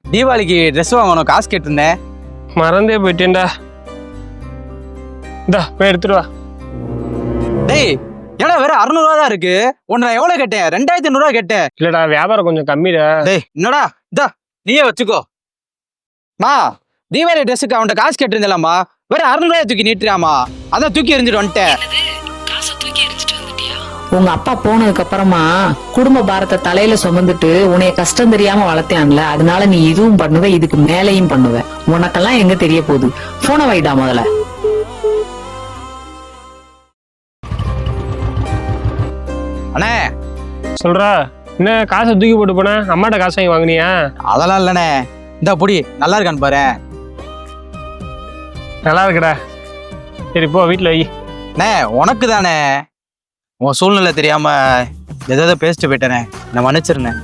தீபாவளிக்கு ட்ரெஸ் வாங்கணும், காசு கேட்டிருந்தேன். மறந்தே போயிட்டேன்டா. இந்தா போய் எடுத்துட்டு வா. டேய் ஏடா வேற 600 ரூபா தான் இருக்கு. உன்னை நான் எவ்வளவு கேட்டேன்? 2500 ரூபா கேட்டேன். இல்லடா வியாபாரம் கொஞ்சம் கம்மிடா. டேய் என்னடா இதா நீயே வச்சுக்கோ. மா தீபாவளி ட்ரெஸ்ஸுக்கு அவன்கிட்ட காசு கேட்டிருந்தலாமா, வேற 600 ரூபாய் தூக்கி நீட்டுறாமா, அதான் தூக்கி எறிஞ்சிட்டு வந்துட்டேன். உங்க அப்பா போனதுக்கு அப்புறமா குடும்ப பாரத்தை தலையில சுமந்துட்டு உன்னைய கஷ்டம் தெரியாம வளர்த்தான்ல, அதனால நீ இதுவும் பண்ணுவ, இதுக்கு மேலையும் பண்ணுவ. உனக்கெல்லாம் எங்க தெரிய போகுது? போனை வைடா முதல்ல. அண்ணே சொல்றா என்ன காசை தூக்கி போட்டு போன? அம்மாட்ட காசு வாங்கி வாங்கினியா? அதெல்லாம் இல்லண்ணே, இந்த பொடி நல்லா இருக்கான்னு பாரு. நல்லா இருக்குடா. சரி போ வீட்டுல வை. அண்ணே உனக்கு தானே, உன் சூழ்நிலை தெரியாம ஏதோ பேசிட்டு போயிட்டேனே, நான் மன்னிச்சிருந்தேன்.